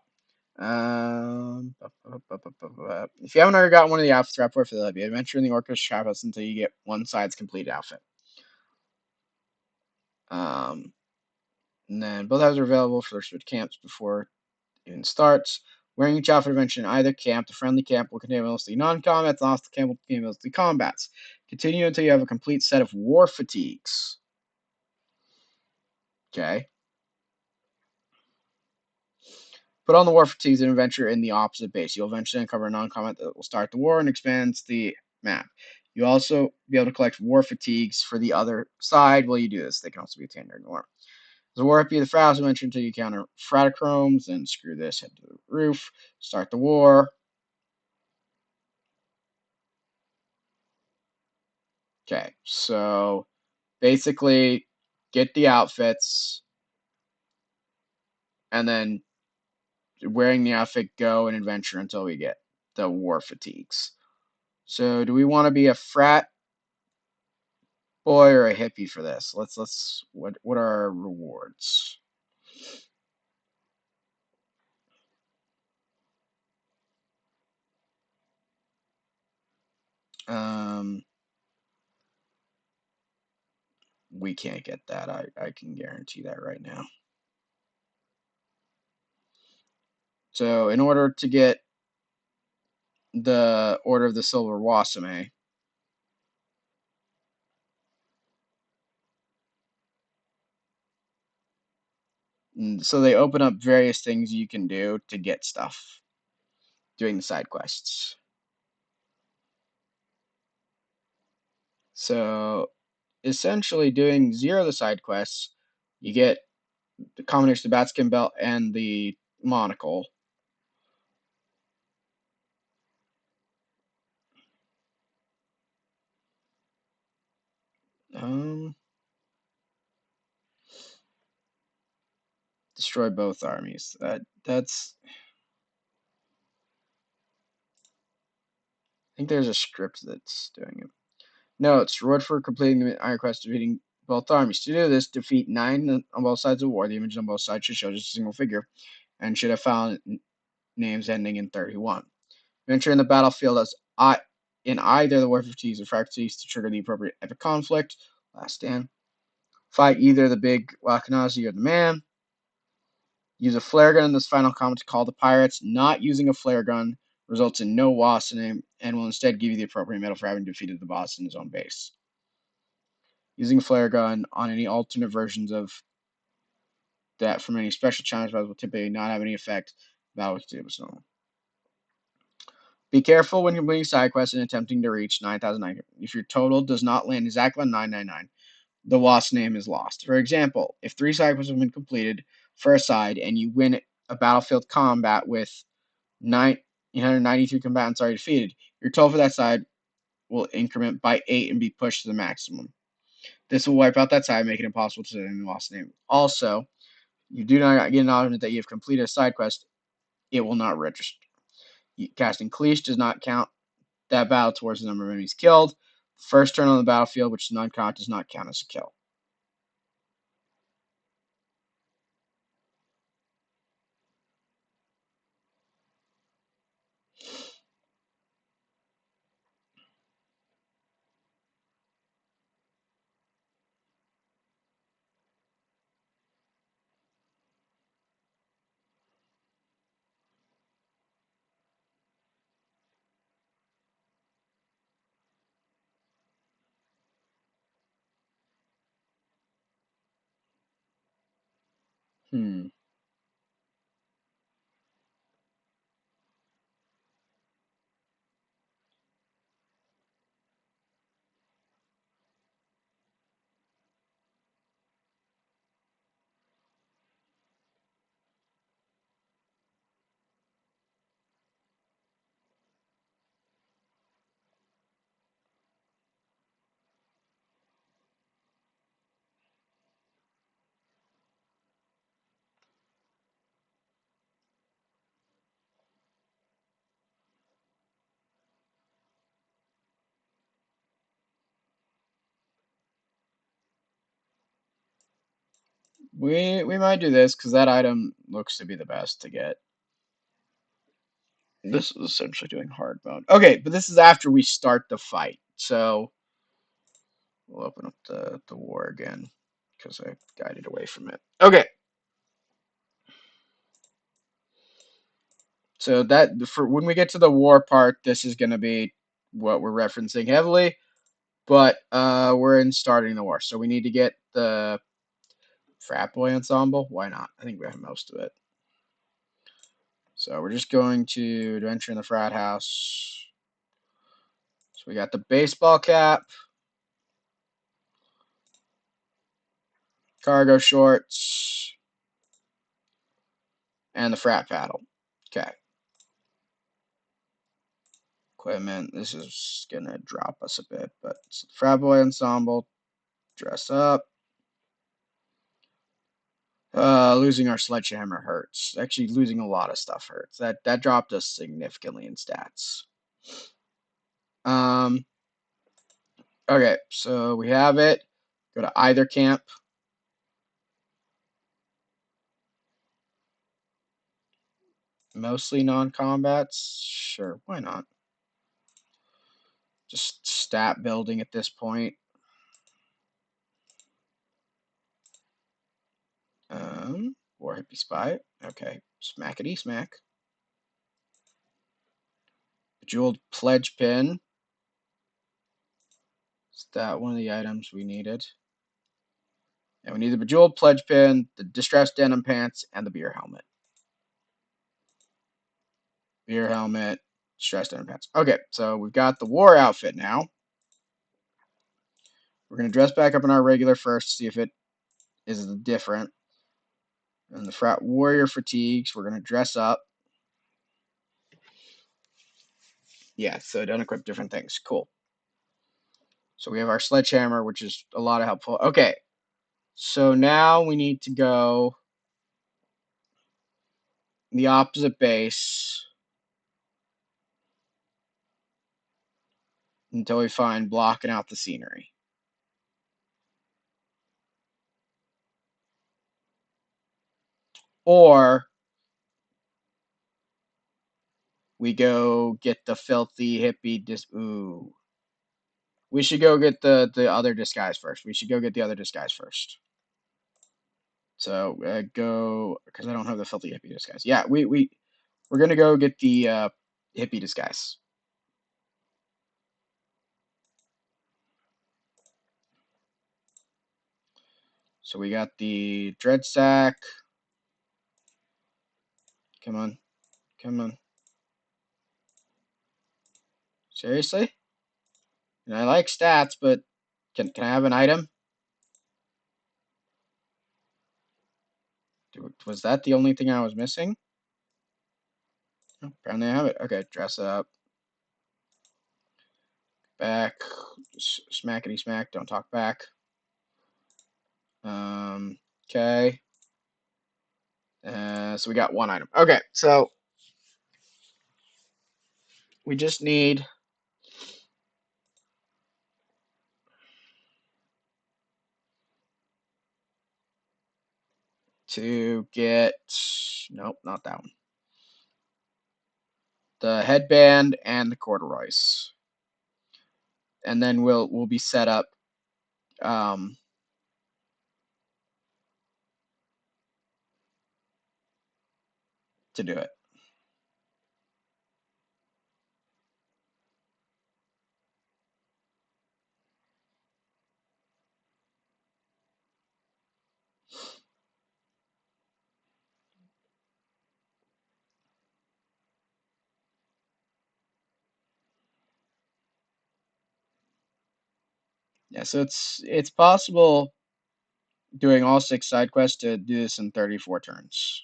If you haven't already got one of the outfits wrapped for Philadelphia, adventure in the orchestra house until you get one side's complete outfit. And then both outfits are available for switch camps before it even starts. Wearing each outfit adventure in either camp, the friendly camp will contain mostly non-combats, the hostile camp will contain mostly combats. Continue until you have a complete set of war fatigues. Okay. Put on the war fatigues and adventure in the opposite base. You'll eventually uncover a non-combat that will start the war and expands the map. You'll also be able to collect war fatigues for the other side while you do this. They can also be obtained during the war. The war be the fraus adventure until you counter fratichromes, then screw this, head to the roof, start the war. Okay, so basically get the outfits and then wearing the outfit go and adventure until we get the war fatigues. So do we want to be a frat boy or a hippie for this. What are our rewards? We can't get that. I can guarantee that right now. So in order to get the Order of the Silver Wasame, so they open up various things you can do to get stuff doing the side quests. So essentially doing 0 of the side quests, you get the combination of the Batskin Belt and the monocle. Destroy both armies. That's. I think there's a script that's doing it. Notes: reward for completing the Iron Quest, defeating both armies. To do this, defeat 9 on both sides of war. The image on both sides should show just a single figure, and should have found names ending in 31. Venture in the battlefield as in either the warfare tees or fractures to trigger the appropriate epic conflict. Last stand. Fight either the big Wakanazi or the man. Use a flare gun in this final combat to call the pirates. Not using a flare gun results in no Wasane and will instead give you the appropriate medal for having defeated the boss in his own base. Using a flare gun on any alternate versions of that from any special challenge battles will typically not have any effect. Battle with normal. Be careful when completing side quests and attempting to reach 9,009. If your total does not land exactly on 999, the lost name is lost. For example, if 3 side quests have been completed for a side and you win a battlefield combat with 993 combatants already defeated, your total for that side will increment by 8 and be pushed to the maximum. This will wipe out that side, making it impossible to send the lost name. Also, you do not get an acknowledgement that you have completed a side quest, it will not register. Casting Cleash does not count that battle towards the number of enemies killed. First turn on the battlefield, which is non-count, does not count as a kill. Hmm. We might do this because that item looks to be the best to get. This is essentially doing hard mode. Okay, but this is after we start the fight. So we'll open up the war again because I guided away from it. Okay. So that for when we get to the war part, this is going to be what we're referencing heavily. But we're in starting the war, so we need to get the frat boy ensemble. Why not? I think we have most of it. So we're just going to adventure in the frat house. So we got the baseball cap, cargo shorts, and the frat paddle. Okay. Equipment. This is gonna drop us a bit, but it's the frat boy ensemble. Dress up. Losing our sledgehammer hurts. Actually, losing a lot of stuff hurts. That dropped us significantly in stats. Okay, so we have it. Go to either camp. Mostly non-combats. Sure, why not? Just stat building at this point. War hippie spy. Okay, smackety smack. Bejeweled pledge pin. Is that one of the items we needed? And we need the bejeweled pledge pin, the distressed denim pants, and the beer helmet. Beer helmet, distressed denim pants. Okay, so we've got the war outfit now. We're going to dress back up in our regular first, see if it is different. And the frat warrior fatigues, we're going to dress up. Yeah, so don't equip different things. Cool. So we have our sledgehammer, which is a lot of helpful. Okay, so now we need to go the opposite base until we find blocking out the scenery. Or we go get the filthy hippie ooh. We should go get the other disguise first. We should go get the other disguise first. So go, because I don't have the filthy hippie disguise. Yeah, we're gonna go get the hippie disguise. So we got the dread sack. Come on, come on. Seriously? And I like stats, but can I have an item? Was that the only thing I was missing? Oh, apparently I have it. Okay, dress up. Back. Smackety smack. Don't talk back. Okay. So we got one item. Okay, so we just need to get, nope, not that one. The headband and the corduroys. And then we'll be set up to do it. Yeah, so it's possible doing all 6 side quests to do this in 34 turns.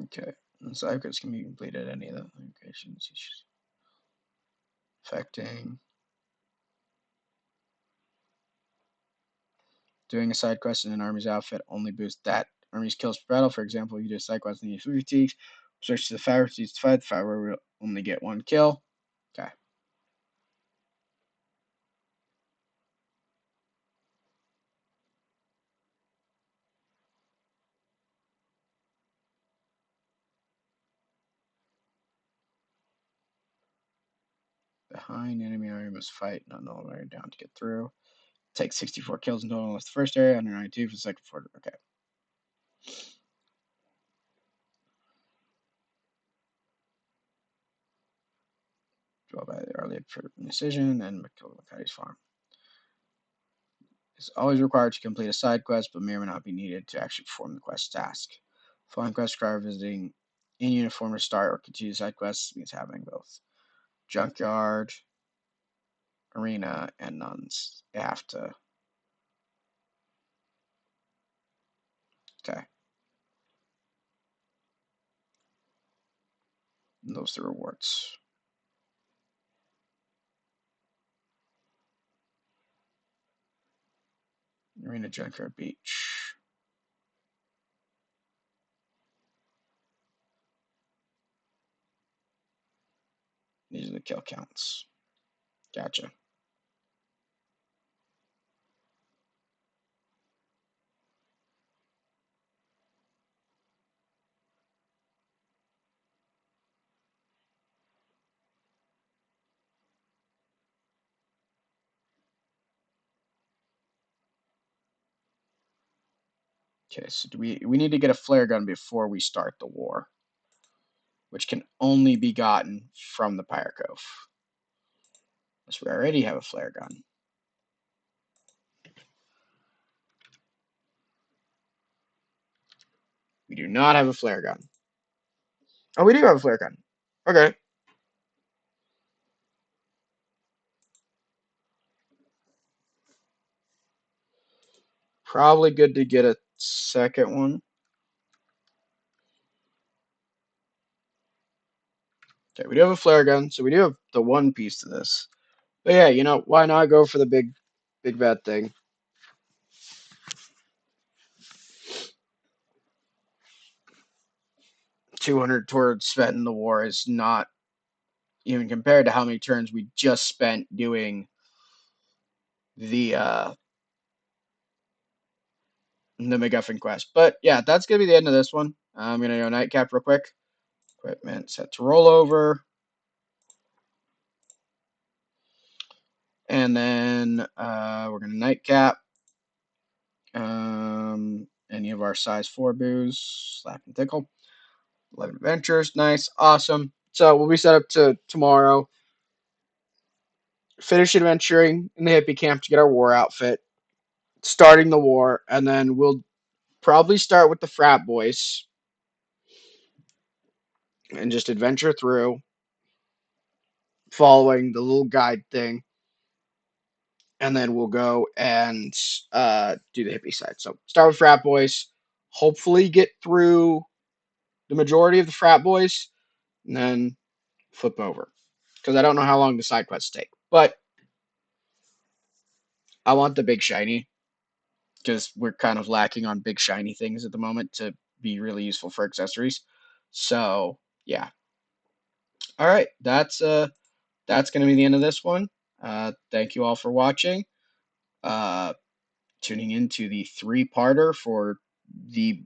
Okay. And side quests can be completed at any of the locations affecting. Doing a side quest in an army's outfit only boosts that army's kills per battle. For example, you do a side quest in the fatigues, search to the fire to fight. The fire will only get 1 kill. Okay. Behind enemy area must fight, not no way down to get through. Take 64 kills in total with the first area, 192 for the second quarter. Okay. Draw by the early for decision and McCarty's farm. It's always required to complete a side quest, but may or may not be needed to actually perform the quest task. Following quest require visiting in uniform to start or continue side quests means having both junkyard, arena, and nuns. You have to. Okay. And those are the rewards. Arena, junkyard, beach. These are the kill counts. Gotcha. Okay, so we need to get a flare gun before we start the war, which can only be gotten from the Pirate Cove. Unless we already have a flare gun. We do not have a flare gun. Oh, we do have a flare gun. Okay. Probably good to get a second one. Okay, we do have a flare gun, so we do have the one piece to this. But yeah, you know, why not go for the big bad thing? 200 towards spent in the war is not even compared to how many turns we just spent doing the MacGuffin quest. But yeah, that's gonna be the end of this one. I'm gonna go nightcap real quick. Equipment set to rollover. And then we're gonna nightcap any of our size 4 booze, slap and tickle. 11 adventures, nice, awesome. So we'll be set up to tomorrow. Finish adventuring in the hippie camp to get our war outfit, starting the war, and then we'll probably start with the frat boys and just adventure through, following the little guide thing, and then we'll go and do the hippie side. So start with frat boys, hopefully get through the majority of the frat boys, and then flip over. Because I don't know how long the side quests take. But I want the big shiny, because we're kind of lacking on big shiny things at the moment to be really useful for accessories. So yeah. All right, that's going to be the end of this one. Thank you all for watching. Tuning into the 3-parter for the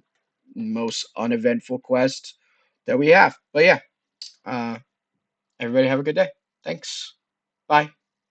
most uneventful quest that we have. But yeah, everybody have a good day. Thanks. Bye.